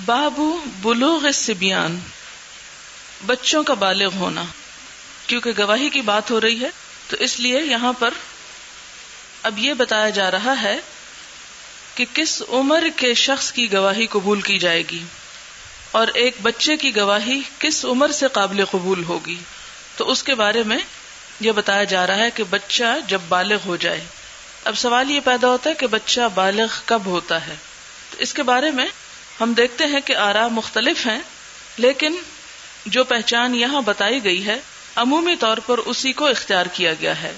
باب بلوغ الصبیان، بچوں کا بالغ ہونا. کیونکہ گواہی کی بات ہو رہی ہے تو اس لیے یہاں پر اب یہ بتایا جا رہا ہے کہ کس عمر کے شخص کی گواہی قبول کی جائے گی اور ایک بچے کی گواہی کس عمر سے قابل قبول ہوگی. تو اس کے بارے میں یہ بتایا جا رہا ہے کہ بچہ جب بالغ ہو جائے. اب سوال یہ پیدا ہوتا ہے کہ بچہ بالغ کب ہوتا ہے. تو اس کے بارے میں ہم دیکھتے ہیں کہ آراء مختلف ہیں، لیکن جو پہچان یہاں بتائی گئی ہے عمومی طور پر اسی کو اختیار کیا گیا ہے.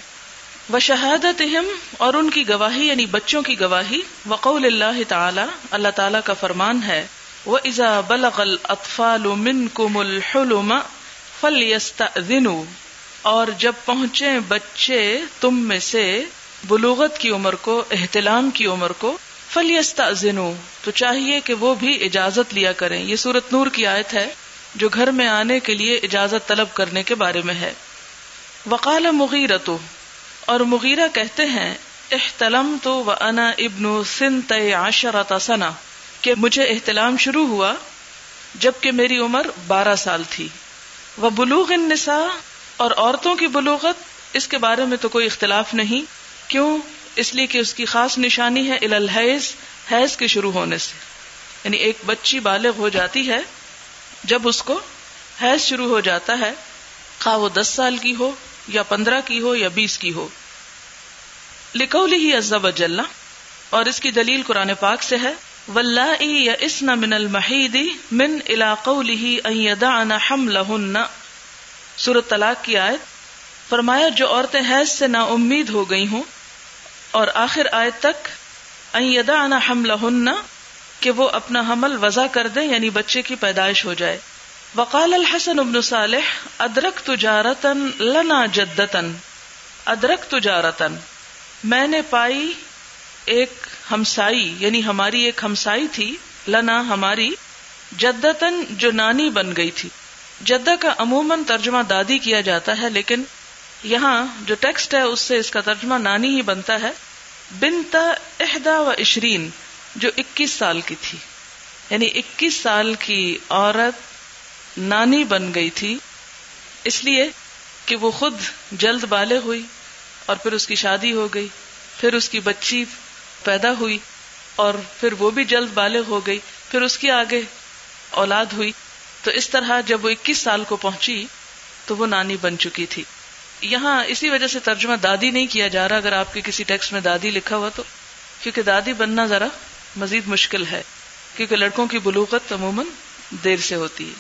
وشہادتہم، اور ان کی گواہی یعنی بچوں کی گواہی. وقول اللہ تعالی، اللہ تعالی کا فرمان ہے وَإِذَا بَلَغَ الْأَطْفَالُ مِنْكُمُ الْحُلُمَ فَلْيَسْتَأْذِنُوا، اور جب پہنچے بچے تم میں سے بلوغت کی عمر کو، احتلام کی عمر کو، فَلْيَسْتَأْذِنُوا، تو چاہیے کہ وہ بھی اجازت لیا کریں. یہ سورۃ نور کی آیت ہے جو گھر میں آنے کے لیے اجازت طلب کرنے کے بارے میں ہے. وقال مغیرۃ، اور مغیرہ کہتے ہیں احتلمت وانا ابن 12 سنہ، کہ مجھے احتلام شروع ہوا جبکہ میری عمر 12 سال تھی. وبلوغ النساء، اور عورتوں کی بلوغت، اس کے بارے میں تو کوئی اختلاف نہیں. کیوں؟ اس لیے کہ اس کی خاص نشانی ہے الی الحیض، حیض کے شروع ہونے سے. یعنی ایک بچی بالغ ہو جاتی ہے جب اس کو حیض شروع ہو جاتا ہے، خواہ وہ 10 سال کی ہو یا 15 کی ہو یا 20 کی ہو. لقولہ عز وجل، اور اس کی دلیل قرآن پاک سے ہے واللائی یئسن من المحیض من الی قولہ ان یدعن حملہن، سورۃ طلاق کی آیت. فرمایا جو عورتیں حیض سے نا امید ہو گئی ہوں، اور آخر آیت تک ان یدعن حملہن، کہ وہ اپنا حمل وضع کر دیں یعنی بچے کی پیدائش ہو جائے. وقال الحسن بن صالح ادرکت جارتا لنا جدتا، ادرکت جارتا، میں نے پائی ایک ہمسائی، یعنی ہماری ایک ہمسائی تھی، لنا ہماری، جدتن جو نانی بن گئی تھی. جدہ کا عموماً ترجمہ دادی کیا جاتا ہے، لیکن یہاں جو ٹیکسٹ ہے اس سے اس کا ترجمہ نانی ہی بنتا ہے. بنت 21، جو 21 سال کی تھی، یعنی 21 سال کی عورت نانی بن گئی تھی، اس لیے کہ وہ خود جلد بالغ ہوئی اور پھر اس کی شادی ہو گئی، پھر اس کی بچی پیدا ہوئی اور پھر وہ بھی جلد بالغ ہو گئی، پھر اس کی آگے اولاد ہوئی. تو اس طرح جب وہ 21 سال کو پہنچی تو وہ نانی بن چکی تھی. یہاں اسی وجہ سے ترجمہ دادی نہیں کیا جا رہا اگر آپ کے کسی ٹیکسٹ میں دادی لکھا ہوا تو، کیونکہ دادی بننا ذرا مزید مشکل ہے، کیونکہ لڑکوں کی بلوغت عموماً دیر سے ہوتی ہے.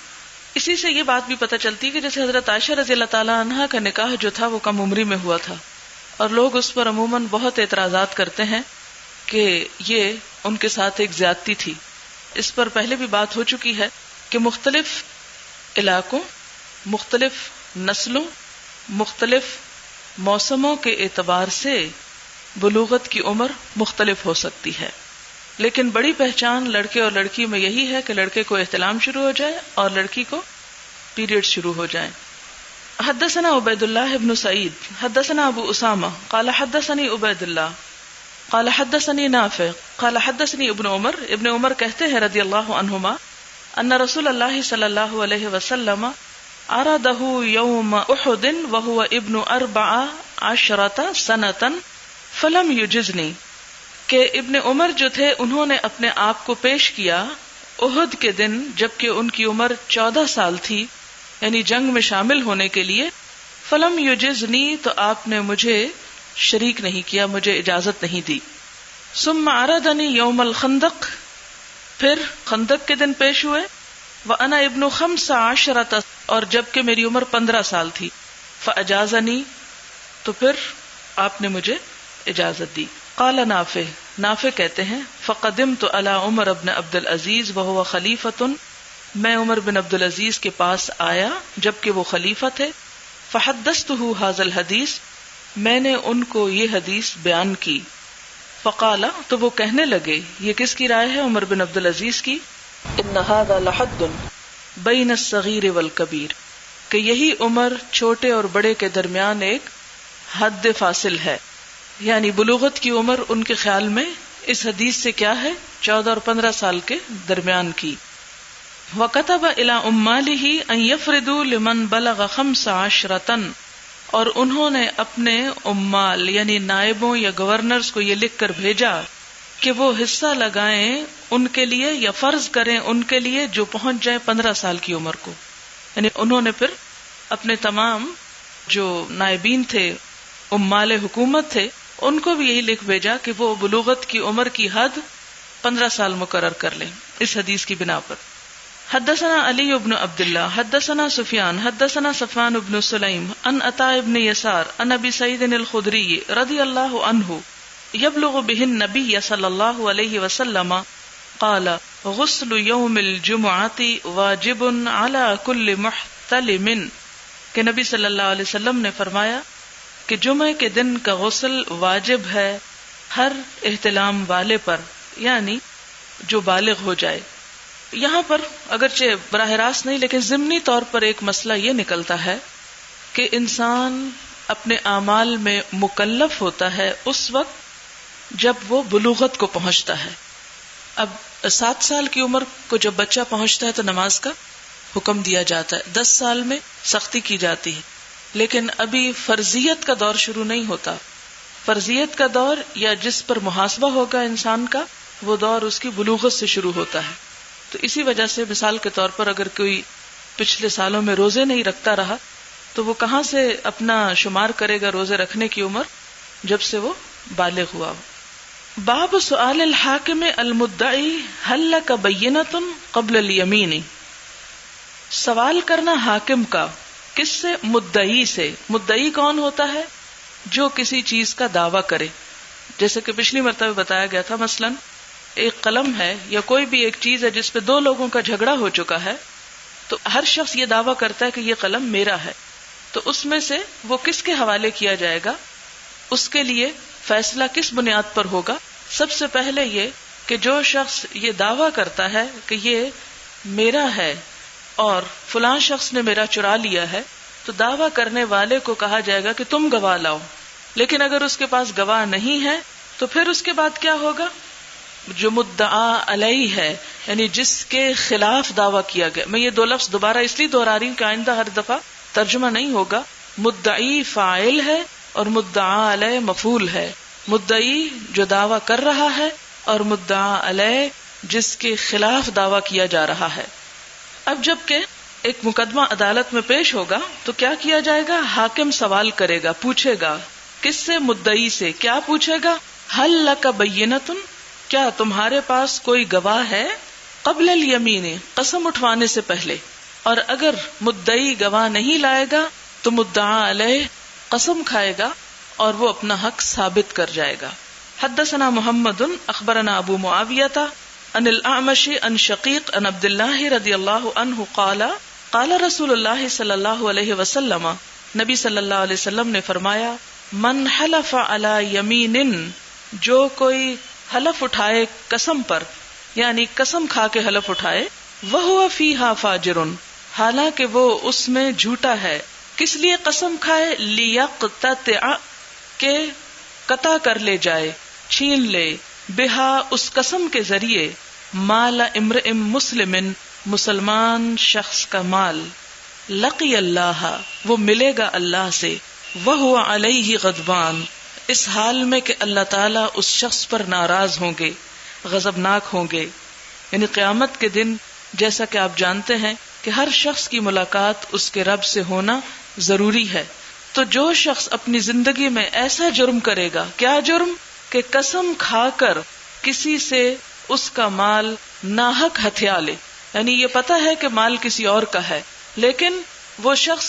اسی سے یہ بات بھی پتہ چلتی ہے کہ جیسے حضرت عائشہ رضی اللہ تعالی عنہا کا نکاح جو تھا وہ کم عمری میں ہوا تھا، اور لوگ اس پر عموماً بہت اعتراضات کرتے ہیں کہ یہ ان کے ساتھ ایک زیادتی تھی. اس پر پہلے بھی بات ہو چکی ہے کہ مختلف علاقوں، مختلف نسلوں، مختلف موسموں کے اعتبار سے بلوغت کی عمر مختلف ہو سکتی ہے، لیکن بڑی پہچان لڑکے اور لڑکی میں یہی ہے کہ لڑکے کو احتلام شروع ہو جائے اور لڑکی کو پیریڈ شروع ہو جائیں. حدثنا عبید اللہ ابن سعید حدثنا ابو اسامہ قال حدثنی عبید اللہ قال حدثنی نافع قال حدثنی ابن عمر. ابن عمر کہتے ہیں رضی اللہ عنہما ان رسول اللہ صلی اللہ علیہ وسلم عرضہ یوم احد وهو ابن 14 سنة فلم یجزنی، کہ ابن عمر جو تھے انہوں نے اپنے آپ کو پیش کیا احد کے دن جبکہ ان کی عمر 14 سال تھی، یعنی جنگ میں شامل ہونے کے لیے. فلم یجزنی، تو آپ نے مجھے شریک نہیں کیا، مجھے اجازت نہیں دی. ثم عرضنی یوم الخندق، پھر خندق کے دن پیش ہوئے. وانا ابن 15، اور جبکہ میری عمر 15 سال تھی. فاجازنی، تو پھر آپ نے مجھے اجازت دی. قال نافع، نافع کہتے ہیں فقدمت علی عمر بن عبد العزیز وهو خلیفۃ، میں عمر بن عبد العزیز کے پاس آیا جبکہ وہ خلیفہ تھے. فحدثته هذا الحدیث، میں نے ان کو یہ حدیث بیان کی. فقال، تو وہ کہنے لگے، یہ کس کی رائے ہے؟ عمر بن عبد العزیز کی. ان هذا لحد بین الصغیر والکبیر، کہ یہی عمر چھوٹے اور بڑے کے درمیان ایک حد فاصل ہے. یعنی بلوغت کی عمر ان کے خیال میں اس حدیث سے کیا ہے؟ 14 اور 15 سال کے درمیان کی. وَكَتَبَ إِلَى أُمَّالِهِ أَن يَفْرِضُوا لِمَن بَلَغَ 15 اور انہوں نے اپنے امال یعنی نائبوں یا گورنرز کو یہ لکھ کر بھیجا کہ وہ حصہ لگائیں ان کے لیے یا فرض کریں ان کے لیے جو پہنچ جائے 15 سال کی عمر کو. یعنی انہوں نے پھر اپنے تمام جو نائبین تھے، امال حکومت تھے، ان کو بھی یہی لکھ بھیجا کہ وہ بلوغت کی عمر کی حد 15 سال مقرر کر لیں اس حدیث کی بنا پر. حدثنا علی بن عبد اللہ حدثنا سفیان حدثنا صفوان بن سلیم عن عطاء بن یسار عن ابی سعید الخدری رضی اللہ عنہ یبلغ به النبی صلی اللہ علیہ وسلم قال غسل یوم الجمعة واجب على كل محتلم کہ نبی صلی اللہ علیہ وسلم نے فرمایا کہ جمعے کے دن کا غسل واجب ہے ہر احتلام والے پر، یعنی جو بالغ ہو جائے. یہاں پر اگرچہ براہ راست نہیں لیکن ضمنی طور پر ایک مسئلہ یہ نکلتا ہے کہ انسان اپنے اعمال میں مکلف ہوتا ہے اس وقت جب وہ بلوغت کو پہنچتا ہے. اب 7 سال کی عمر کو جب بچہ پہنچتا ہے تو نماز کا حکم دیا جاتا ہے، 10 سال میں سختی کی جاتی ہے، لیکن ابھی فرضیت کا دور شروع نہیں ہوتا. فرضیت کا دور یا جس پر محاسبہ ہوگا انسان کا، وہ دور اس کی بلوغت سے شروع ہوتا ہے. تو اسی وجہ سے مثال کے طور پر اگر کوئی پچھلے سالوں میں روزے نہیں رکھتا رہا تو وہ کہاں سے اپنا شمار کرے گا روزے رکھنے کی عمر جب سے وہ بالغ ہوا. باب سؤال الحاکم المدعی هل لک بینۃ قبل الیمین، سوال کرنا حاکم کا کس سے؟ مدعی سے. مدعی کون ہوتا ہے؟ جو کسی چیز کا دعویٰ کرے. جیسے کہ پچھلی مرتبہ بتایا گیا تھا، مثلاً ایک قلم ہے یا کوئی بھی ایک چیز ہے جس پہ 2 لوگوں کا جھگڑا ہو چکا ہے، تو ہر شخص یہ دعویٰ کرتا ہے کہ یہ قلم میرا ہے. تو اس میں سے وہ کس کے حوالے کیا جائے گا، اس کے لیے فیصلہ کس بنیاد پر ہوگا؟ سب سے پہلے یہ کہ جو شخص یہ دعویٰ کرتا ہے کہ یہ میرا ہے اور فلاں شخص نے میرا چرا لیا ہے، تو دعویٰ کرنے والے کو کہا جائے گا کہ تم گواہ لاؤ. لیکن اگر اس کے پاس گواہ نہیں ہے تو پھر اس کے بعد کیا ہوگا؟ جو مدعا علیہ ہے، یعنی جس کے خلاف دعویٰ کیا گیا. میں یہ 2 لفظ دوبارہ اس لیے دہرا رہی ہوں کہ آئندہ ہر دفعہ ترجمہ نہیں ہوگا. مدعی فاعل ہے اور مدعا علیہ مفعول ہے. مدعی جو دعویٰ کر رہا ہے اور مدعا علیہ جس کے خلاف دعویٰ کیا جا رہا ہے. اب جب کہ ایک مقدمہ عدالت میں پیش ہوگا تو کیا کیا جائے گا؟ حاکم سوال کرے گا، پوچھے گا. کس سے؟ مدعی سے. کیا پوچھے گا؟ هل لک بینۃ، کیا تمہارے پاس کوئی گواہ ہے؟ قبل الیمین، قسم اٹھوانے سے پہلے. اور اگر مدعی گواہ نہیں لائے گا تو مدعا علیہ قسم کھائے گا اور وہ اپنا حق ثابت کر جائے گا. حدثنا محمد اخبرنا ابو معاویہ عن الاعمش عن شقیق عن عبد اللہ رضی اللہ عنہ قال قال رسول اللہ صلی اللہ علیہ وسلم، نبی صلی اللہ علیہ وسلم نے فرمایا، من حلف علی یمین، جو کوئی حلف اٹھائے قسم پر، یعنی قسم کھا کے حلف اٹھائے، وَهُوَ فِيهَا فَاجِرٌ، حالانکہ وہ اس میں جھوٹا ہے. کس لیے قسم کھائے؟ لِيَقْتَطِعَ، کہ قطع کر لے جائے، چھین لے، بہا اس قسم کے ذریعے، مال امرئ مسلم، مسلمان شخص کا مال، لقی اللہ، وہ ملے گا اللہ سے، وَهُوَ عَلَيْهِ غضبان، اس حال میں کہ اللہ تعالیٰ اس شخص پر ناراض ہوں گے، غضبناک ہوں گے. یعنی قیامت کے دن جیسا کہ آپ جانتے ہیں کہ ہر شخص کی ملاقات اس کے رب سے ہونا ضروری ہے. تو جو شخص اپنی زندگی میں ایسا جرم کرے گا، کیا جرم؟ کہ قسم کھا کر کسی سے اس کا مال ناحق ہتھیا لے. یعنی یہ پتہ ہے کہ مال کسی اور کا ہے لیکن وہ شخص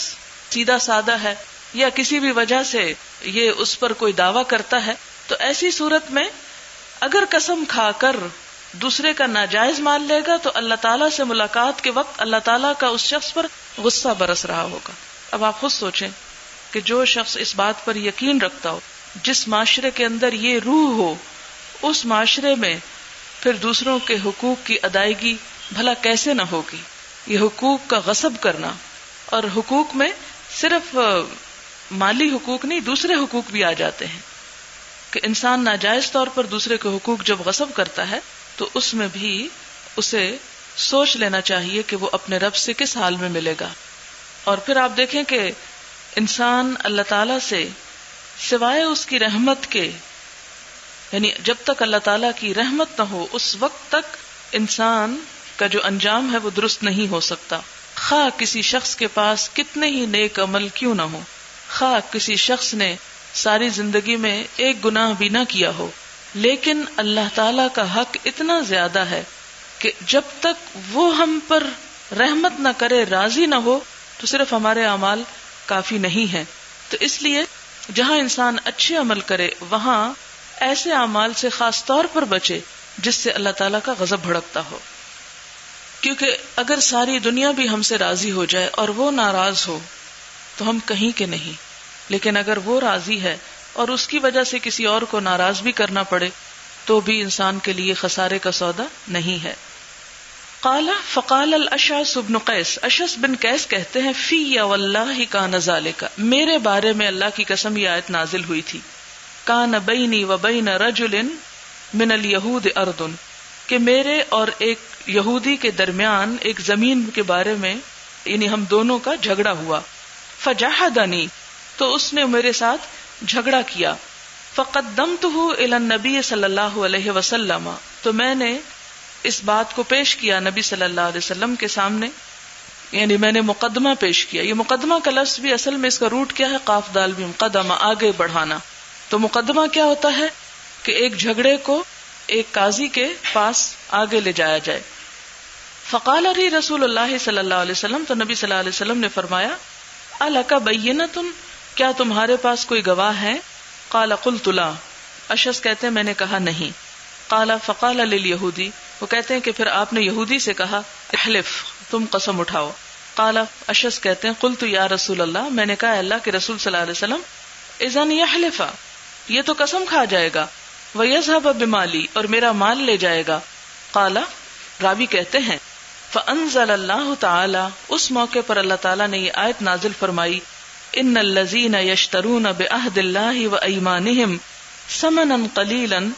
سیدھا سادہ ہے یا کسی بھی وجہ سے یہ اس پر کوئی دعویٰ کرتا ہے، تو ایسی صورت میں اگر قسم کھا کر دوسرے کا ناجائز مال لے گا تو اللہ تعالیٰ سے ملاقات کے وقت اللہ تعالیٰ کا اس شخص پر غصہ برس رہا ہوگا. اب آپ خود سوچیں کہ جو شخص اس بات پر یقین رکھتا ہو، جس معاشرے کے اندر یہ روح ہو، اس معاشرے میں پھر دوسروں کے حقوق کی ادائیگی بھلا کیسے نہ ہوگی. یہ حقوق کا غصب کرنا، اور حقوق میں صرف مالی حقوق نہیں، دوسرے حقوق بھی آ جاتے ہیں کہ انسان ناجائز طور پر دوسرے کے حقوق جب غصب کرتا ہے تو اس میں بھی اسے سوچ لینا چاہیے کہ وہ اپنے رب سے کس حال میں ملے گا. اور پھر آپ دیکھیں کہ انسان اللہ تعالی سے سوائے اس کی رحمت کے، یعنی جب تک اللہ تعالیٰ کی رحمت نہ ہو اس وقت تک انسان کا جو انجام ہے وہ درست نہیں ہو سکتا. خواہ کسی شخص کے پاس کتنے ہی نیک عمل کیوں نہ ہو، خواہ کسی شخص نے ساری زندگی میں ایک گناہ بھی نہ کیا ہو، لیکن اللہ تعالیٰ کا حق اتنا زیادہ ہے کہ جب تک وہ ہم پر رحمت نہ کرے، راضی نہ ہو، تو صرف ہمارے اعمال کافی نہیں ہیں. تو اس لیے جہاں انسان اچھے عمل کرے وہاں ایسے اعمال سے خاص طور پر بچے جس سے اللہ تعالیٰ کا غضب بھڑکتا ہو. کیونکہ اگر ساری دنیا بھی ہم سے راضی ہو جائے اور وہ ناراض ہو تو ہم کہیں کے نہیں، لیکن اگر وہ راضی ہے اور اس کی وجہ سے کسی اور کو ناراض بھی کرنا پڑے تو بھی انسان کے لیے خسارے کا سودا نہیں ہے. قال فقال الاشعث بن قیس، اشعث بن قیس کہتے ہیں فی واللہ کان ذالک، میرے بارے میں اللہ کی قسم یہ آیت نازل ہوئی تھی. کان بینی و بین رجل من الیہود ارض، کہ میرے اور ایک یہودی کے درمیان ایک زمین کے بارے میں یعنی ہم دونوں کا جھگڑا ہوا. فجاہدنی، تو اس نے میرے ساتھ جھگڑا کیا. فقدمتہ الی النبی صلی اللہ علیہ وسلم، تو میں نے اس بات کو پیش کیا نبی صلی اللہ علیہ وسلم کے سامنے، یعنی میں نے مقدمہ پیش کیا. یہ مقدمہ کا لفظ بھی اصل میں اس کا روٹ کیا ہے؟ قاف دال بھی مقدمہ، آگے بڑھانا. تو مقدمہ کیا ہوتا ہے کہ ایک جھگڑے کو ایک قاضی کے پاس آگے لے جایا جائے. فقال لی رسول اللہ صلی اللہ علیہ وسلم، تو نبی صلی اللہ علیہ وسلم نے فرمایا الک بینۃ، کیا تمہارے پاس کوئی گواہ ہے؟ قال قلت لا، اشعث کہتے ہیں میں نے کہا نہیں. قال فقال للیہودی، وہ کہتے ہیں کہ پھر آپ نے یہودی سے کہا احلف، تم قسم اٹھاؤ. قال اشعث کہتے ہیں قلت یا رسول اللہ، میں نے کہا اللہ کے رسول صلی اللہ علیہ وسلم اذن یحلف، یہ تو قسم کھا جائے گا، وَيَذْهَبَ بِمَالِي، اور میرا مال لے جائے گا. قال، راوی کہتے ہیں فَأَنزَلَ اللَّهُ تَعَالَى، اس موقع پر اللہ تعالیٰ نے یہ آیت نازل فرمائی إِنَّ الَّذِينَ يَشْتَرُونَ بِعَهْدِ اللَّهِ وَأَيْمَانِهِمْ ثَمَنًا قَلِيلًا،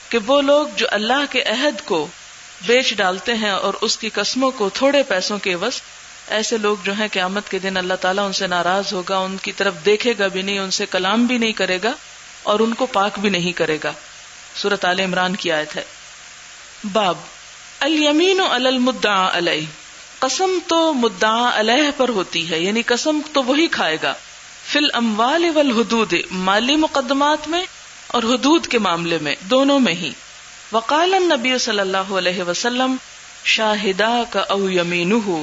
کہ وہ لوگ جو اللہ کے عہد کو بیچ ڈالتے ہیں اور اس کی قسموں کو تھوڑے پیسوں کے عوض، ایسے لوگ جو ہیں قیامت کے دن اللہ تعالیٰ ان سے ناراض ہوگا، ان کی طرف دیکھے گا بھی نہیں، ان سے کلام بھی نہیں کرے گا اور ان کو پاک بھی نہیں کرے گا. سورۃ آل عمران کی آیت ہے. باب الیمین علی المدعا علیہ، قسم تو مدعا علیہ پر ہوتی ہے، یعنی قسم تو وہی کھائے گا. فی الاموال والحدود، مالی مقدمات میں اور حدود کے معاملے میں، دونوں میں ہی. وقال النبی صلی اللہ علیہ وسلم شاہداک او یمینہ،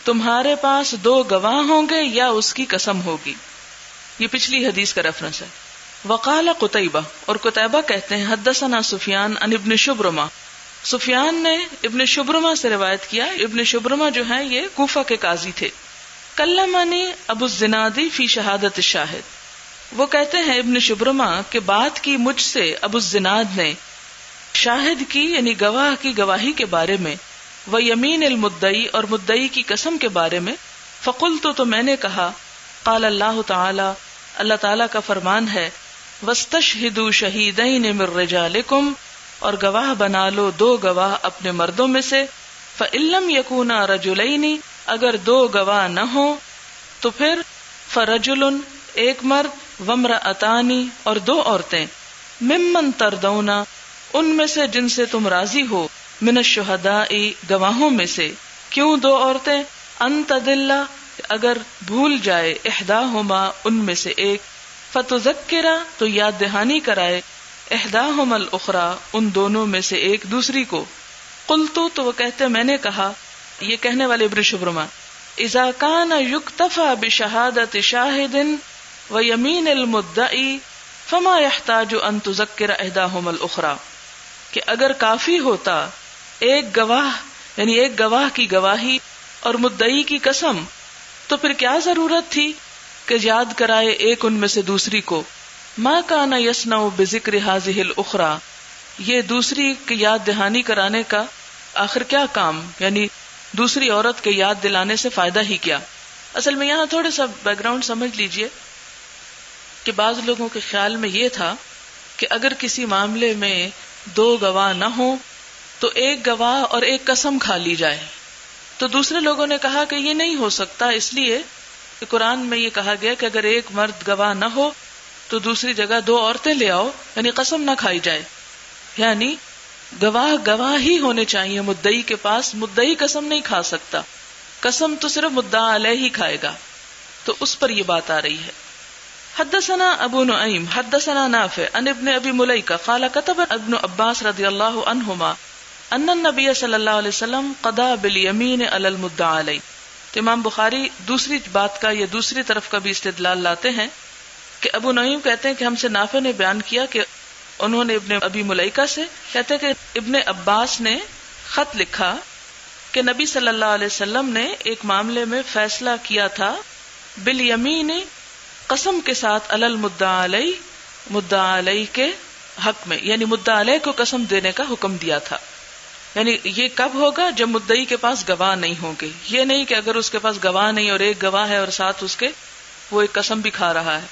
تمہارے پاس دو گواہ ہوں گے یا اس کی قسم ہوگی. یہ پچھلی حدیث کا ریفرنس ہے. وقال قتیبہ، اور قتیبہ کہتے ہیں حدثنا سفیان عن ابن شبرمہ، سفیان نے ابن شبرمہ سے روایت کیا. ابن شبرمہ جو ہیں یہ کوفہ کے قاضی تھے. کلمنی ابو الزنادی فی شہادت الشاہد، وہ کہتے ہیں ابن شبرمہ کہ بات کی مجھ سے ابو الزناد نے شاہد کی یعنی گواہ کی گواہی کے بارے میں، و یمین المدعی اور مدعی کی قسم کے بارے میں. فقلت، تو میں نے کہا قال اللہ تعالی، اللہ تعالی کا فرمان ہے وَاسْتَشْهِدُوا شَهِيدَيْنِ مِن رِّجَالِكُمْ، اور گواہ بنا لو دو گواہ اپنے مردوں میں سے. فَإِن لَّمْ يَكُونَا رَجُلَيْنِ، اگر دو گواہ نہ ہوں تو پھر فَرَجُلٌ، ایک مرد، وَامْرَأَتَانِ، اور دو عورتیں، مِمَّن تَرْضَوْنَ، ان میں سے جن سے تم راضی ہو، مِنَ الشُّهَدَاءِ، گواہوں میں سے. کیوں دو عورتیں؟ أَن تَضِلَّ، اگر بھول جائے، احداہما، ان میں سے ایک، فتذکر، تو یاد دہانی کرائے، احداہما الاخری، ان دونوں میں سے ایک دوسری کو. قلت، تو وہ کہتے میں نے کہا، یہ کہنے والے ابن شبرمہ، اذا کان یکتفی بشہادت شاہد ویمین المدعی فما یحتاج ان تذکر احداہما الاخری، کہ اگر کافی ہوتا ایک گواہ یعنی ایک گواہ کی گواہی اور مدعی کی قسم، تو پھر کیا ضرورت تھی کہ یاد کرائے ایک ان میں سے دوسری کو. ما کان یصنع بذکر هذه الاخری، یہ دوسری کی یاد دہانی کرانے کا آخر کیا کام، یعنی دوسری عورت کے یاد دلانے سے فائدہ ہی کیا. اصل میں یہاں تھوڑا سا بیک گراؤنڈ سمجھ لیجئے کہ بعض لوگوں کے خیال میں یہ تھا کہ اگر کسی معاملے میں دو گواہ نہ ہوں تو ایک گواہ اور ایک قسم کھا لی جائے. تو دوسرے لوگوں نے کہا کہ یہ نہیں ہو سکتا، اس لیے کہ قرآن میں یہ کہا گیا کہ اگر ایک مرد گواہ نہ ہو تو دوسری جگہ 2 عورتیں لے آؤ، یعنی قسم نہ کھائی جائے. یعنی گواہ ہی ہونے چاہیے مدعی کے پاس، مدعی قسم نہیں کھا سکتا، قسم تو صرف مدعا علیہ ہی کھائے گا. تو اس پر یہ بات آ رہی ہے. حدثنا ابو نعیم حدثنا نافع عن ابن ابی ملیکہ قال كتب ابن عباس رضی اللہ عنہما ان النبی صلی اللہ علیہ وسلم قضا بالیمین علی المدعى علیہ. تو امام بخاری دوسری بات کا یا دوسری طرف کا بھی استدلال لاتے ہیں کہ ابو نعیم کہتے ہیں کہ ہم سے نافع نے بیان کیا کہ انہوں نے ابن ابی ملیکہ سے، کہتے ہیں کہ ابن عباس نے خط لکھا کہ نبی صلی اللہ علیہ وسلم نے ایک معاملے میں فیصلہ کیا تھا بالیمین، قسم کے ساتھ، علی المدعى علیہ، مدعا علیہ کے حق میں، یعنی مدعا علیہ کو قسم دینے کا حکم دیا تھا. یعنی یہ کب ہوگا؟ جب مدعی کے پاس گواہ نہیں ہوں گے. یہ نہیں کہ اگر اس کے پاس گواہ نہیں اور ایک گواہ ہے اور ساتھ اس کے وہ ایک قسم بھی کھا رہا ہے،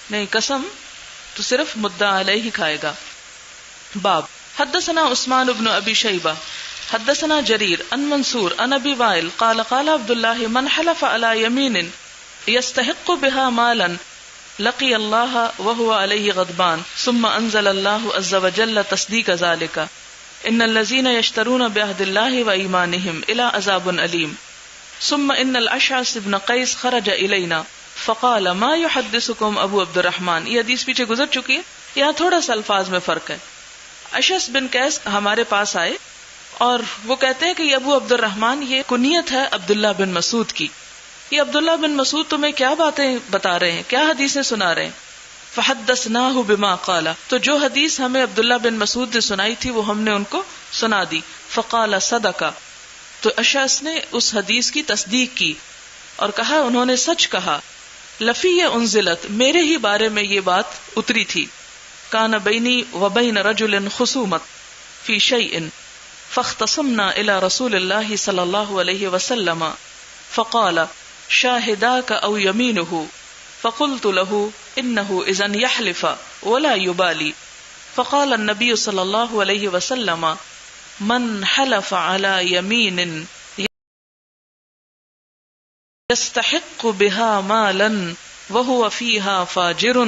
نہیں، قسم تو صرف مدعا علیہ ہی کھائے گا. باب حدثنا عثمان بن ابی شیبہ حدثنا جریر ان منصور ان ابی وائل قال قال عبد الله من حلف على يمين يستحق بها مالا لقي الله وهو عليه غضبان ثم انزل الله عز وجل تصديق ذلك ان الذين يشترون بعهد الله وايمانهم الى عذاب اليم ثم ان الاشعث بن قيس خرج الينا فقال ما يحدثكم ابو عبد الرحمن. یہ حدیث پیچھے گزر چکی ہے، یہاں تھوڑا سا الفاظ میں فرق ہے. اشعث بن قیس ہمارے پاس آئے اور وہ کہتے ہیں کہ یہ ابو عبد الرحمن یہ کنیت ہے عبداللہ بن مسعود کی. یہ عبداللہ بن مسعود تمہیں کیا باتیں بتا رہے ہیں، کیا حدیثیں سنا رہے ہیں؟ فحدثناہ بما قال، تو جو حدیث ہمیں عبداللہ بن مسعود نے سنائی تھی وہ ہم نے ان کو سنا دی. فقال صدق، تو اشعث نے اس حدیث کی تصدیق کی اور کہا انہوں نے سچ کہا. لفی انزلت، میرے ہی بارے میں یہ بات اتری تھی. کان بینی وبین رجل خصومت فی شیء فاختصمنا الى رسول اللہ صلی اللہ علیہ وسلم فقال شاہداک او یمینہ فقلت له انه اذن يحلف ولا يبالي فقال النبي صلی اللہ علیہ وسلم من حلف على يمين يستحق بها مالا وهو فيها فاجر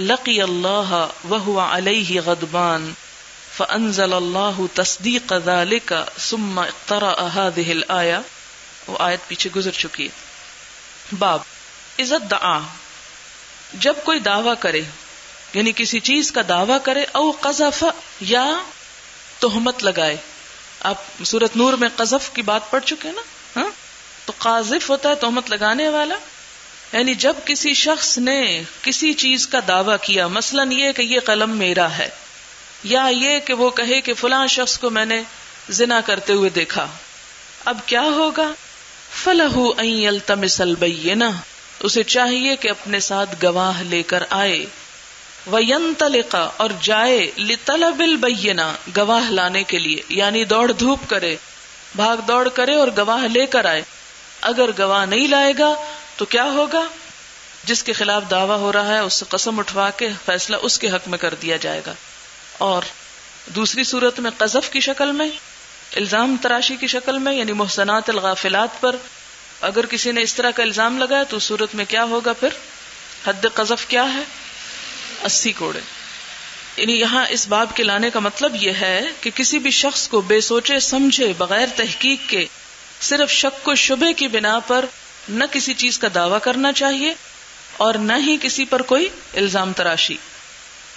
لقي الله وهو عليه غضبان فانزل الله تصديق ذلك ثم اقترأ هذه الآية. وہ آیت پیچھے گزر چکی ہے. باب عزت دعا، جب کوئی دعویٰ کرے یعنی کسی چیز کا دعویٰ کرے، او قذف یا تہمت لگائے. آپ سورۃ نور میں قذف کی بات پڑھ چکے نا، ہاں؟ تو قاذف ہوتا ہے تہمت لگانے والا. یعنی جب کسی شخص نے کسی چیز کا دعویٰ کیا، مثلاً یہ کہ یہ قلم میرا ہے، یا یہ کہ وہ کہے کہ فلاں شخص کو میں نے زنا کرتے ہوئے دیکھا، اب کیا ہوگا؟ فَلَهُ أَن يَلْتَمِسَ الْبَيِّنَةَ، اسے چاہیے کہ اپنے ساتھ گواہ لے کر آئے. وَيَنْطَلِقَ، اور جائے، لِطَلَبِ الْبَيِّنَةِ، گواہ لانے کے لیے، یعنی دوڑ دھوپ کرے، بھاگ دوڑ کرے اور گواہ لے کر آئے. اگر گواہ نہیں لائے گا تو کیا ہوگا؟ جس کے خلاف دعویٰ ہو رہا ہے اس سے قسم اٹھوا کے فیصلہ اس کے حق میں کر دیا جائے گا. اور دوسری صورت میں قذف کی شکل میں، الزام تراشی کی شکل میں، یعنی محسنات الغافلات پر اگر کسی نے اس طرح کا الزام لگایا تو صورت میں کیا ہوگا؟ پھر حد قذف کیا ہے؟ 80 کوڑے. یعنی یہاں اس باب کے لانے کا مطلب یہ ہے کہ کسی بھی شخص کو بے سوچے سمجھے بغیر تحقیق کے صرف شک و شبے کی بنا پر نہ کسی چیز کا دعویٰ کرنا چاہیے اور نہ ہی کسی پر کوئی الزام تراشی.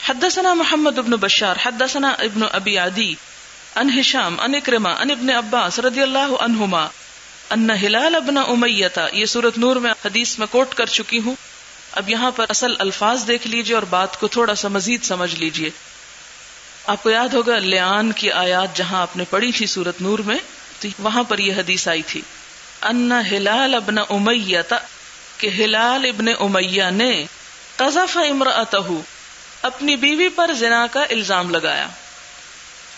حدثنا محمد بن بشار حدثنا ابن ابی عدی ان ہشام ان اکرمہ ان ابن عباس رضی اللہ عنہما ان ہلال ابن امیہ، یہ سورۃ نور میں حدیث میں کوٹ کر چکی ہوں. اب یہاں پر اصل الفاظ دیکھ لیجئے اور بات کو تھوڑا سا مزید سمجھ لیجئے. آپ کو یاد ہوگا لیان کی آیات جہاں آپ نے پڑھی تھی سورۃ نور میں، تو وہاں پر یہ حدیث آئی تھی ان ہلال ابن امیہ، کہ ہلال ابن امیہ نے قذف امرأتہ، اپنی بیوی پر زنا کا الزام لگایا.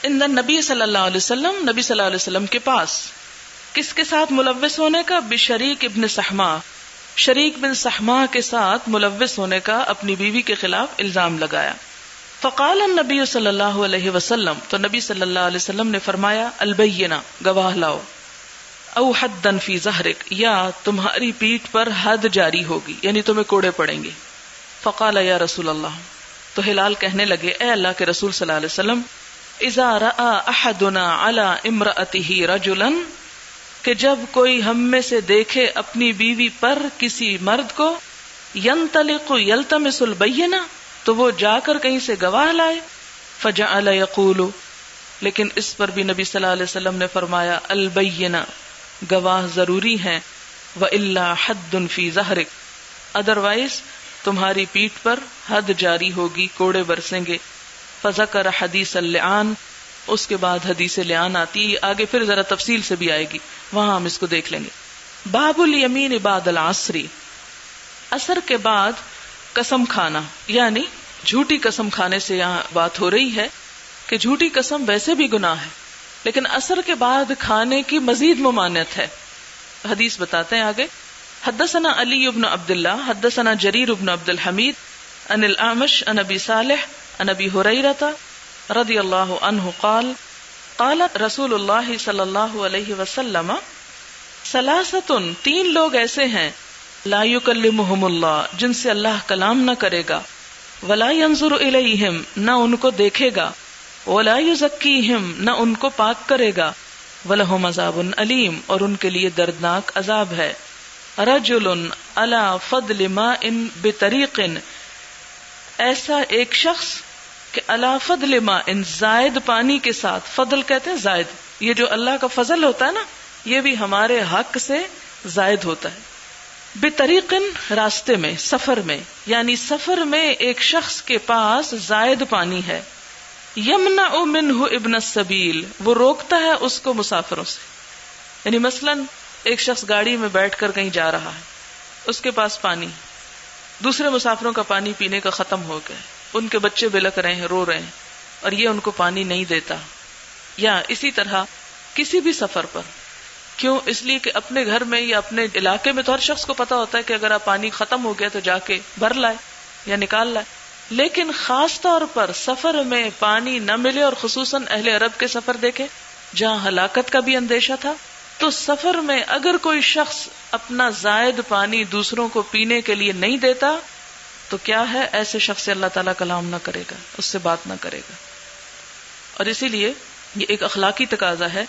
ان نبی صلی اللہ علیہ وسلم، نبی صلی اللہ علیہ وسلم کے پاس. کس کے ساتھ ملوث ہونے کا؟ بشریک ابن سحما، شریک بن سحما کے ساتھ ملوث ہونے کا اپنی بیوی کے خلاف الزام لگایا. فقال النبی صلی اللہ علیہ وسلم، تو نبی صلی اللہ علیہ وسلم نے فرمایا، البینہ، گواہ لاؤ، او حدن فی ظہرک، یا تمہاری پیٹھ پر حد جاری ہوگی، یعنی تمہیں کوڑے پڑیں گے۔ فقال یا رسول اللہ، تو ہلال کہنے لگے، اے اللہ کے رسول صلی اللہ علیہ وسلم، اذا رأى احدنا على امرأته رجلا، کہ جب کوئی ہم میں سے دیکھے اپنی بیوی پر کسی مرد کو، ينطلق يلتمس البینہ، تو وہ جا کر کہیں سے گواہ لائے، فجعل یقول، لیکن اس پر بھی نبی صلی اللہ علیہ وسلم نے فرمایا، البینہ، گواہ ضروری ہیں، وَإِلَّا حَدٌّ فِي ظَهْرِكَ، ادروائز تمہاری پیٹھ پر حد جاری ہوگی، کوڑے برسیں گے۔ فذکر حدیث اللعان، اس کے بعد حدیث لعان آتی ہے، آگے پھر ذرا تفصیل سے بھی آئے گی، وہاں ہم اس کو دیکھ لیں گے۔ باب الیمین بعد العصر، عصر کے بعد قسم کھانا، یعنی جھوٹی قسم کھانے سے یہاں بات ہو رہی ہے کہ جھوٹی قسم ویسے بھی گناہ ہے، لیکن عصر کے بعد کھانے کی مزید ممانعت ہے۔ حدیث بتاتے ہیں آگے، حدثنا علی بن عبد اللہ حدثنا جریر بن عبد الحمید عن الاعمش عن ابی صالح عن ابی ہریرہ رضی اللہ عنہ قال قال رسول اللہ صلی اللہ علیہ وسلم، ثلاثۃ، تین لوگ ایسے ہیں، لا یکلمہم اللہ، جن سے اللہ کلام نہ کرے گا، ولا ینظر الیہم، نہ ان کو دیکھے گا، ولا یزکیہم، نہ ان کو پاک کرے گا، ولہم عذاب علیم، اور ان کے لیے دردناک عذاب ہے۔ رجل علی فضل ماء بطریق، ایسا ایک شخص کہ علی فضل ماء، زائد پانی کے ساتھ، فضل کہتے ہیں زائد، یہ جو اللہ کا فضل ہوتا ہے نا، یہ بھی ہمارے حق سے زائد ہوتا ہے۔ بطریق، راستے میں، سفر میں، یعنی سفر میں ایک شخص کے پاس زائد پانی ہے، یمنع منہ ابن السبیل، وہ روکتا ہے اس کو مسافروں سے، یعنی مثلاً ایک شخص گاڑی میں بیٹھ کر کہیں جا رہا ہے، اس کے پاس پانی، دوسرے مسافروں کا پانی پینے کا ختم ہو گیا، ان کے بچے بلک رہے ہیں، رو رہے ہیں، اور یہ ان کو پانی نہیں دیتا، یا اسی طرح کسی بھی سفر پر، کیوں؟ اس لیے کہ اپنے گھر میں یا اپنے علاقے میں تو ہر شخص کو پتا ہوتا ہے کہ اگر آپ پانی ختم ہو گیا تو جا کے بھر لائے یا نکال لائے، لیکن خاص طور پر سفر میں پانی نہ ملے، اور خصوصاً اہل عرب کے سفر دیکھے جہاں ہلاکت کا بھی اندیشہ تھا، تو سفر میں اگر کوئی شخص اپنا زائد پانی دوسروں کو پینے کے لیے نہیں دیتا تو کیا ہے، ایسے شخص سے اللہ تعالیٰ کلام نہ کرے گا، اس سے بات نہ کرے گا، اور اسی لیے یہ ایک اخلاقی تقاضا ہے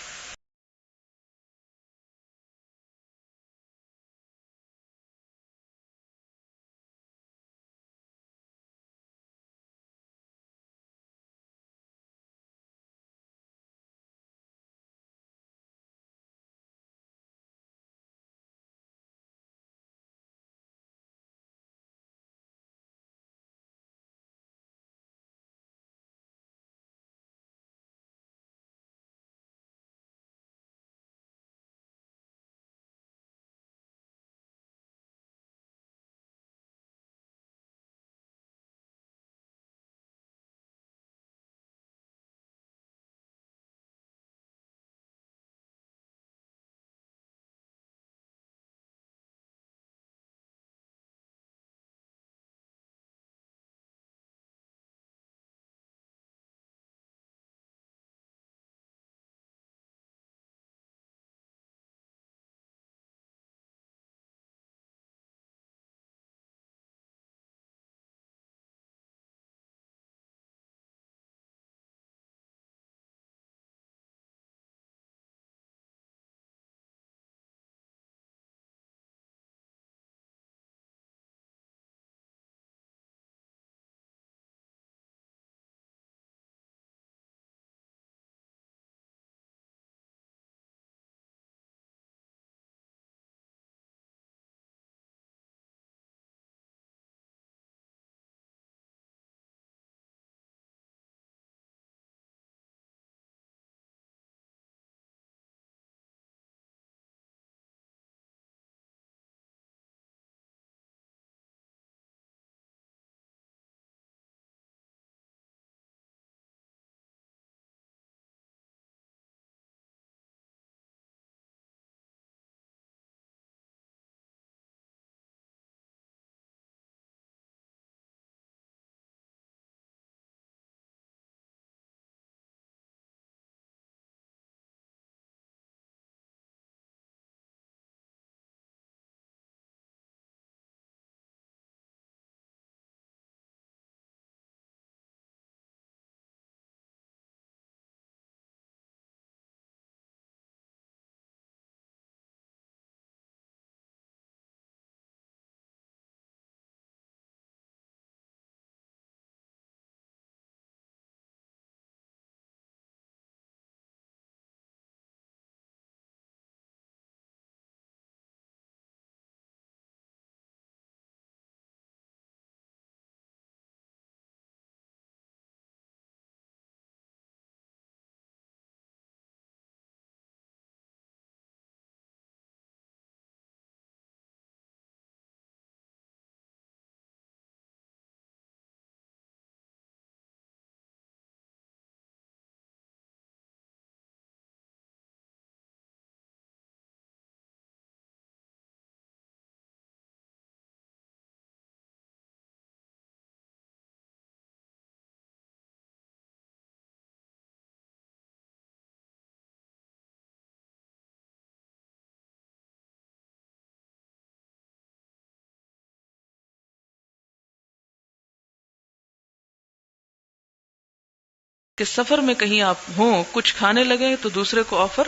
کہ سفر میں کہیں آپ ہوں کچھ کھانے لگے تو دوسرے کو آفر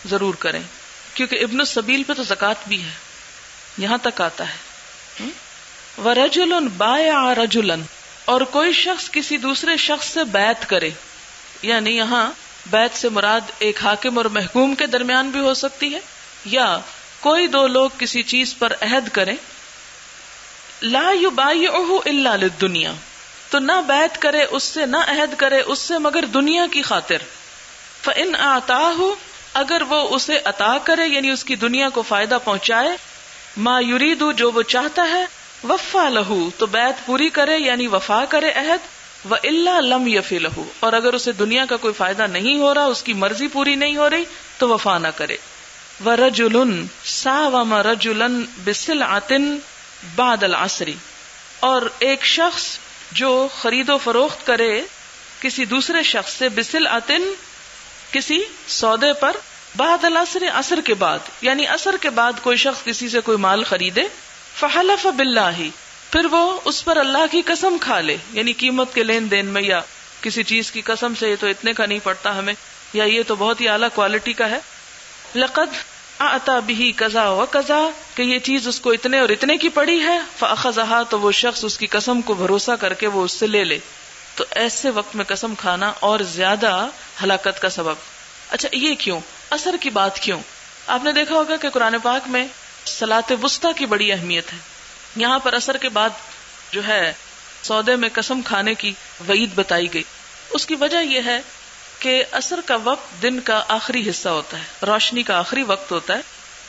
ضرور کریں، کیونکہ ابن السبیل پہ تو زکوٰۃ بھی ہے، یہاں تک آتا ہے۔ وَرَجُلٌ بَايَعَ رَجُلًا، اور کوئی شخص کسی دوسرے شخص سے بیعت کرے، یعنی یہاں بیعت سے مراد ایک حاکم اور محکوم کے درمیان بھی ہو سکتی ہے، یا کوئی دو لوگ کسی چیز پر عہد کریں، لا يُبَايِعُهُ إِلَّا لِلدُّنْيَا، تو نہ بیعت کرے اس سے، نہ عہد کرے اس سے مگر دنیا کی خاطر۔ فَإِنْ أَعْطَاهُ، اگر وہ اسے عطا کرے یعنی اس کی دنیا کو فائدہ پہنچائے، ما یریدو جو وہ چاہتا ہے، وفا لہو تو بیعت پوری کرے یعنی وفا کرے عہد، وَإِلَّا لَمْ يَفِ لَهُ، اور اگر اسے دنیا کا کوئی فائدہ نہیں ہو رہا، اس کی مرضی پوری نہیں ہو رہی تو وفا نہ کرے۔ وَرَجُلٌ سَاوَمَ رَجُلًا بِسِلْعَةٍ بَعْدَ الْعَصْرِ، اور ایک شخص جو خرید و فروخت کرے کسی دوسرے شخص سے، بِسِلْعَةٍ کسی سودے پر، بعد العصر عصر کے بعد، یعنی عصر کے بعد کوئی شخص کسی سے کوئی مال خریدے، فحلف باللہ، پھر وہ اس پر اللہ کی قسم کھا لے، یعنی قیمت کے لین دین میں یا کسی چیز کی قسم سے، یہ تو اتنے کا نہیں پڑتا ہمیں، یا یہ تو بہت ہی اعلیٰ کوالٹی کا ہے، لقد اعطا به کذا و کذا، کہ یہ چیز اس کو اتنے اور اتنے کی پڑی ہے، فاخذها، تو وہ شخص اس کی قسم کو بھروسہ کر کے وہ اس سے لے لے، تو ایسے وقت میں قسم کھانا اور زیادہ ہلاکت کا سبب۔ اچھا یہ کیوں، عصر کی بات کیوں؟ آپ نے دیکھا ہوگا کہ قرآن پاک میں صلاۃ وسطیٰ کی بڑی اہمیت ہے، یہاں پر عصر کے بعد جو ہے سودے میں قسم کھانے کی وعید بتائی گئی۔ اس کی وجہ یہ ہے کہ عصر کا وقت دن کا آخری حصہ ہوتا ہے، روشنی کا آخری وقت ہوتا ہے،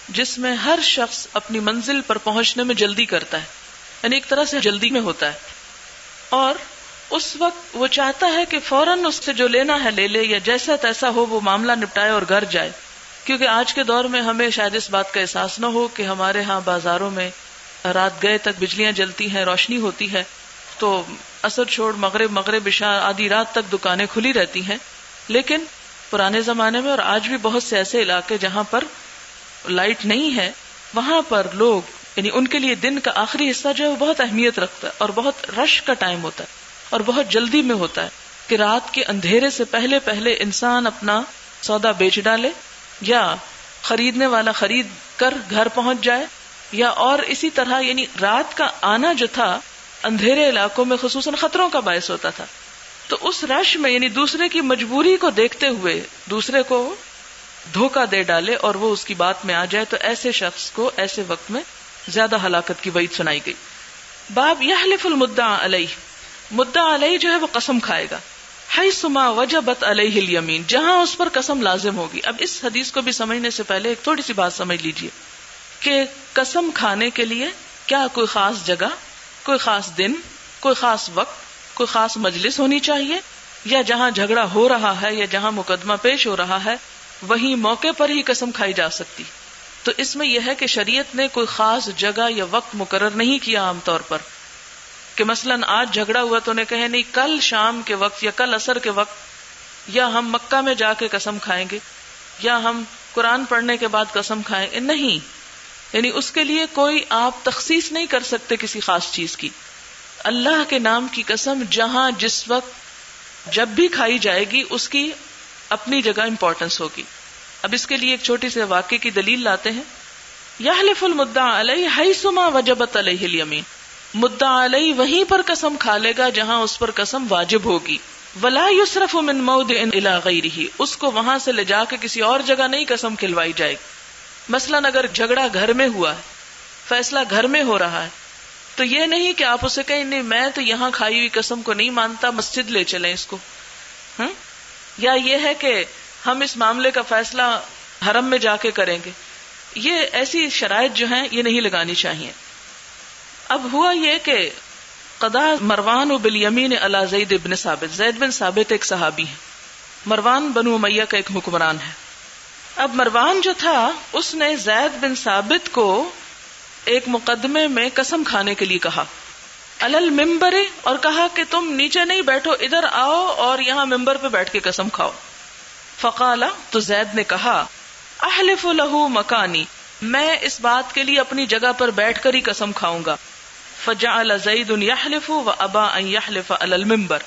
جس میں ہر شخص اپنی منزل پر پہنچنے میں جلدی کرتا ہے، یعنی ایک طرح سے جلدی میں ہوتا ہے، اور اس وقت وہ چاہتا ہے کہ فوراً اس سے جو لینا ہے لے لے، یا جیسا تیسا ہو وہ معاملہ نپٹائے اور گھر جائے، کیونکہ آج کے دور میں ہمیں شاید اس بات کا احساس نہ ہو کہ ہمارے ہاں بازاروں میں رات گئے تک بجلیاں جلتی ہیں، روشنی ہوتی ہے، تو عصر چھوڑ مغرب عشاء آدھی رات تک دکانیں کھلی رہتی ہیں، لیکن پرانے زمانے میں اور آج بھی بہت سے ایسے علاقے جہاں پر لائٹ نہیں ہے، وہاں پر لوگ یعنی ان کے لیے دن کا آخری حصہ جو ہے وہ بہت اہمیت رکھتا ہے اور بہت رش کا ٹائم ہوتا ہے اور بہت جلدی میں ہوتا ہے کہ رات کے اندھیرے سے پہلے پہلے انسان اپنا سودا بیچ ڈالے، یا خریدنے والا خرید کر گھر پہنچ جائے، یا اور اسی طرح، یعنی رات کا آنا جو تھا اندھیرے علاقوں میں خصوصاً خطروں کا باعث ہوتا تھا، تو اس رش میں یعنی دوسرے کی مجبوری کو دیکھتے ہوئے دوسرے کو دھوکہ دے ڈالے اور وہ اس کی بات میں آ جائے، تو ایسے شخص کو ایسے وقت میں زیادہ ہلاکت کی وعید سنائی گئی۔ باب یحلف المدعی علیہ، مدعا علیہ جو ہے وہ قسم کھائے گا، حیث ما وجبت علیہ الیمین، جہاں اس پر قسم لازم ہوگی۔ اب اس حدیث کو بھی سمجھنے سے پہلے ایک تھوڑی سی بات سمجھ لیجئے کہ قسم کھانے کے لیے کیا کوئی خاص جگہ، کوئی خاص دن، کوئی خاص وقت، کوئی خاص مجلس ہونی چاہیے، یا جہاں جھگڑا ہو رہا ہے یا جہاں مقدمہ پیش ہو رہا ہے وہیں موقع پر ہی قسم کھائی جا سکتی؟ تو اس میں یہ ہے کہ شریعت نے کوئی خاص جگہ یا وقت مقرر نہیں کیا عام طور پر، کہ مثلاً آج جھگڑا ہوا تو انہیں کہے نہیں کل شام کے وقت یا کل عصر کے وقت، یا ہم مکہ میں جا کے قسم کھائیں گے، یا ہم قرآن پڑھنے کے بعد قسم کھائیں گے، نہیں، یعنی اس کے لیے کوئی آپ تخصیص نہیں کر سکتے کسی خاص چیز کی۔ اللہ کے نام کی قسم جہاں جس وقت جب بھی کھائی جائے گی اس کی اپنی جگہ امپورٹنس ہوگی۔ اب اس کے لیے ایک چھوٹی سے واقعے کی دلیل لاتے ہیں۔ یحلف المدعی علیہ حیث ما وجبت علیہ الیمین، مدعا علیہ وہیں پر قسم کھا لے گا جہاں اس پر قسم واجب ہوگی۔ ولا یصرف من موضع الی غیرہ، اس کو وہاں سے لے جا کے کسی اور جگہ نہیں قسم کھلوائی جائے گی۔ مثلاً اگر جھگڑا گھر میں ہوا ہے، فیصلہ گھر میں ہو رہا ہے، تو یہ نہیں کہ آپ اسے کہیں نہیں میں تو یہاں کھائی ہوئی قسم کو نہیں مانتا، مسجد لے چلیں اس کو، یا یہ ہے کہ ہم اس معاملے کا فیصلہ حرم میں جا کے کریں گے، یہ ایسی شرائط جو ہیں یہ نہیں لگانی چاہیے۔ اب ہوا یہ کہ قضا مروان بالیمین علی زید بن ثابت، زید بن ثابت ایک صحابی ہے، مروان بنو امیہ کا ایک حکمران ہے۔ اب مروان جو تھا اس نے زید بن ثابت کو ایک مقدمے میں قسم کھانے کے لیے کہا، علی المنبر، اور کہا کہ تم نیچے نہیں بیٹھو، ادھر آؤ اور یہاں ممبر پہ بیٹھ کے قسم کھاؤ۔ فقال، تو زید نے کہا، احلف له مکانی، میں اس بات کے لیے اپنی جگہ پر بیٹھ کر ہی قسم کھاؤں گا۔ فجعل زید یحلف وابى ان يحلف علی المنبر،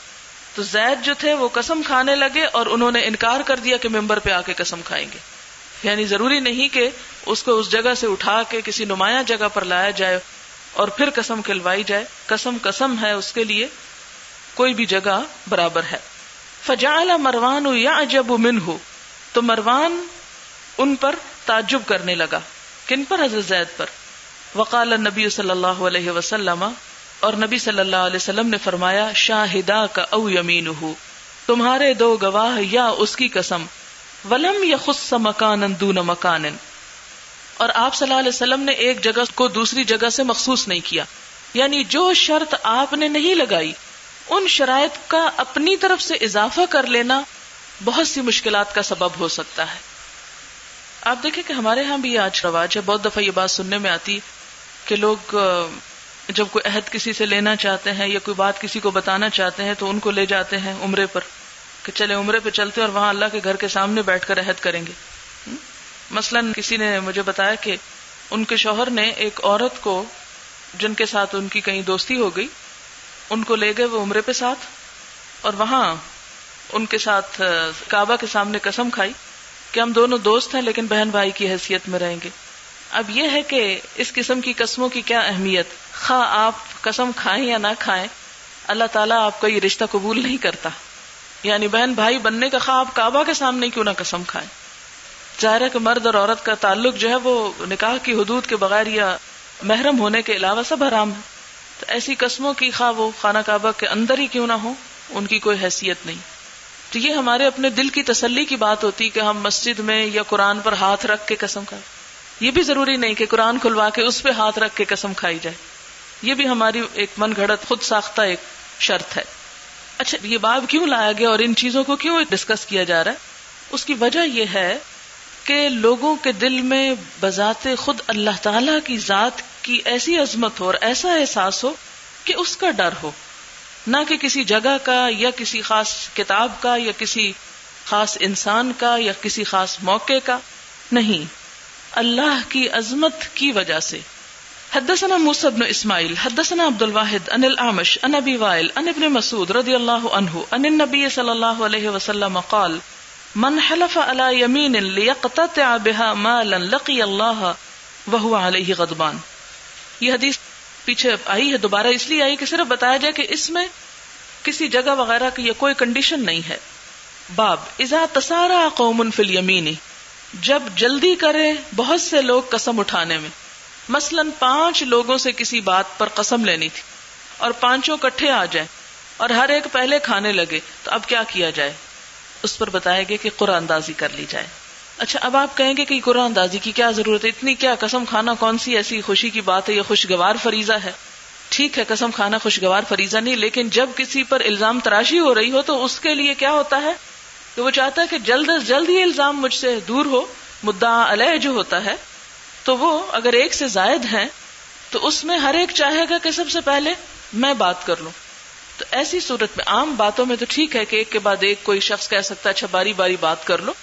تو زید جو تھے وہ قسم کھانے لگے اور انہوں نے انکار کر دیا کہ ممبر پہ آ کے قسم کھائیں گے. یعنی ضروری نہیں کہ اس کو اس جگہ سے اٹھا کے کسی نمایاں جگہ پر لایا جائے اور پھر قسم کھلوائی جائے. قسم قسم ہے، اس کے لیے کوئی بھی جگہ برابر ہے. فجعل مروان يعجب منه، تو مروان ان پر تعجب کرنے لگا. کن پر؟ حضرت زید پر. وقال النبی صلی اللہ علیہ وسلم، اور نبی صلی اللہ علیہ وسلم نے فرمایا شاہداک او یمینہ، تمہارے دو گواہ یا اس کی قسم. ولم یخص مکانا دون مکان، اور آپ صلی اللہ علیہ وسلم نے ایک جگہ کو دوسری جگہ سے مخصوص نہیں کیا. یعنی جو شرط آپ نے نہیں لگائی ان شرائط کا اپنی طرف سے اضافہ کر لینا بہت سی مشکلات کا سبب ہو سکتا ہے. آپ دیکھیں کہ ہمارے ہاں بھی آج رواج ہے، بہت دفعہ یہ بات سننے میں آتی کہ لوگ جب کوئی عہد کسی سے لینا چاہتے ہیں یا کوئی بات کسی کو بتانا چاہتے ہیں تو ان کو لے جاتے ہیں عمرے پر کہ چلے عمرے پہ چلتے اور وہاں اللہ کے گھر کے سامنے بیٹھ کر عہد کریں گے. مثلاً کسی نے مجھے بتایا کہ ان کے شوہر نے ایک عورت کو جن کے ساتھ ان کی کہیں دوستی ہو گئی، ان کو لے گئے وہ عمرے پہ ساتھ، اور وہاں ان کے ساتھ کعبہ کے سامنے قسم کھائی کہ ہم دونوں دوست ہیں لیکن بہن بھائی کی حیثیت میں رہیں گے. اب یہ ہے کہ اس قسم کی قسموں کی کیا اہمیت، خواہ آپ قسم کھائیں یا نہ کھائیں، اللہ تعالیٰ آپ کا یہ رشتہ قبول نہیں کرتا. یعنی بہن بھائی بننے کا خواہ آپ کعبہ کے سامنے کیوں نہ قسم کھائیں. ظاہر ہے کہ مرد اور عورت کا تعلق جو ہے وہ نکاح کی حدود کے بغیر یا محرم ہونے کے علاوہ سب حرام ہے. تو ایسی قسموں کی خواہ وہ خانہ کعبہ کے اندر ہی کیوں نہ ہو، ان کی کوئی حیثیت نہیں. تو یہ ہمارے اپنے دل کی تسلی کی بات ہوتی کہ ہم مسجد میں یا قرآن پر ہاتھ رکھ کے قسم کھائیں. یہ بھی ضروری نہیں کہ قرآن کھلوا کے اس پہ ہاتھ رکھ کے قسم کھائی جائے، یہ بھی ہماری ایک من گھڑت خود ساختہ ایک شرط ہے. اچھا، یہ باب کیوں لایا گیا اور ان چیزوں کو کیوں ڈسکس کیا جا رہا ہے؟ اس کی وجہ یہ ہے کہ لوگوں کے دل میں بذات خود اللہ تعالیٰ کی ذات کی ایسی عظمت ہو اور ایسا احساس ہو کہ اس کا ڈر ہو، نہ کہ کسی جگہ کا یا کسی خاص کتاب کا یا کسی خاص انسان کا یا کسی خاص موقع کا. نہیں، اللہ کی عظمت کی وجہ سے. حدثنا موسى بن اسماعیل حدثنا عبد الواحد عن الاعمش عن ابي وائل عن ابن مسعود رضی اللہ عنہ عن النبي صلی اللہ علیہ وسلم قال من حلف على يمين ليقتطع بها مالا لقي الله وهو عليه غضبان. یہ حدیث پیچھے آئی ہے، دوبارہ اس لیے آئی کہ صرف بتایا جائے کہ اس میں کسی جگہ وغیرہ کی یہ کوئی کنڈیشن نہیں ہے. باب اذا تسارع قوم في اليمين، جب جلدی کرے بہت سے لوگ قسم اٹھانے میں. مثلاً 5 لوگوں سے کسی بات پر قسم لینی تھی اور 5 کٹھے آ جائیں اور ہر ایک پہلے کھانے لگے، تو اب کیا کیا جائے؟ اس پر بتایا گیا کہ قرآن اندازی کر لی جائے. اچھا، اب آپ کہیں گے کہ قرآن اندازی کی کیا ضرورت ہے، اتنی کیا قسم کھانا کون سی ایسی خوشی کی بات ہے، یہ خوشگوار فریضہ ہے. ٹھیک ہے، قسم کھانا خوشگوار فریضہ نہیں، لیکن جب کسی پر الزام تراشی ہو رہی ہو تو اس کے لیے کیا ہوتا ہے کہ وہ چاہتا ہے کہ جلد از جلد یہ الزام مجھ سے دور ہو. مدعا علیہ جو ہوتا ہے تو وہ اگر ایک سے زائد ہیں تو اس میں ہر ایک چاہے گا کہ سب سے پہلے میں بات کر لوں. تو ایسی صورت میں عام باتوں میں تو ٹھیک ہے کہ ایک کے بعد ایک کوئی شخص کہہ سکتا ہے اچھا باری باری بات کر لو،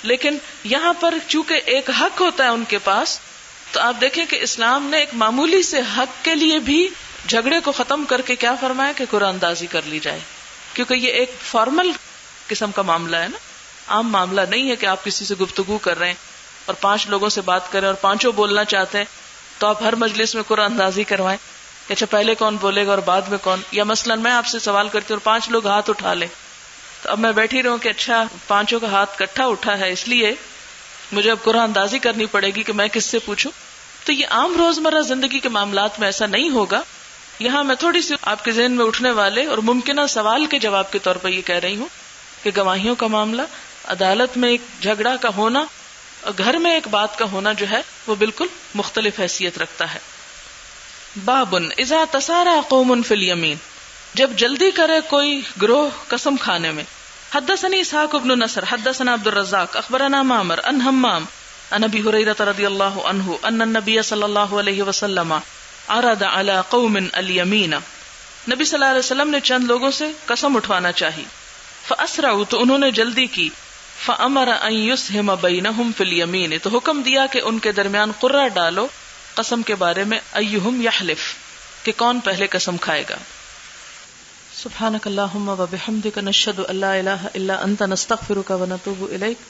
لیکن یہاں پر چونکہ ایک حق ہوتا ہے ان کے پاس، تو آپ دیکھیں کہ اسلام نے ایک معمولی سے حق کے لیے بھی جھگڑے کو ختم کر کے کیا فرمایا کہ قرآن اندازی کر لی جائے. کیونکہ یہ ایک فارمل قسم کا معاملہ ہے نا، عام معاملہ نہیں ہے کہ آپ کسی سے گفتگو کر رہے ہیں اور 5 لوگوں سے بات کریں اور 5 بولنا چاہتے ہیں تو آپ ہر مجلس میں قرآن اندازی کروائیں کہ اچھا پہلے کون بولے گا اور بعد میں کون. یا مثلاً میں آپ سے سوال کرتی ہوں اور 5 لوگ ہاتھ اٹھا لیں تو اب میں بیٹھی رہوں کہ اچھا 5 کا ہاتھ کٹھا اٹھا ہے اس لیے مجھے اب قرآن اندازی کرنی پڑے گی کہ میں کس سے پوچھوں. تو یہ عام روزمرہ زندگی کے معاملات میں ایسا نہیں ہوگا. یہاں میں تھوڑی سی آپ کے ذہن میں اٹھنے والے اور ممکنہ سوال کے جواب کے طور پر یہ کہہ رہی ہوں کہ گواہیوں کا معاملہ، عدالت میں ایک جھگڑا کا ہونا اور گھر میں ایک بات کا ہونا جو ہے وہ بالکل مختلف حیثیت رکھتا ہے. بابن اذا تسارع قوم فی الیمین، جب جلدی کرے کوئی گروہ قسم کھانے میں. حدثني اسحاق بن نصر حدثنا عبد الرزاق اخبرنا معمر عن حمام عن ابي هريره رضي الله عنه ان النبي صلى الله عليه وسلم عرض على قوم اليمين، نبی صلی اللہ علیہ وسلم نے چند لوگوں سے قسم اٹھوانا چاہی. فاسرعوا، تو انہوں نے جلدی کی. فامر ان يسهم بينهم في اليمين، تو حکم دیا کہ ان کے درمیان قرعہ ڈالو قسم کے بارے میں، ایہم یحلف، کہ کون پہلے قسم کھائے گا. سبحانک اللہم و بحمدک نشہد ان لا الہ الا انت نستغفرک و نتوب الیک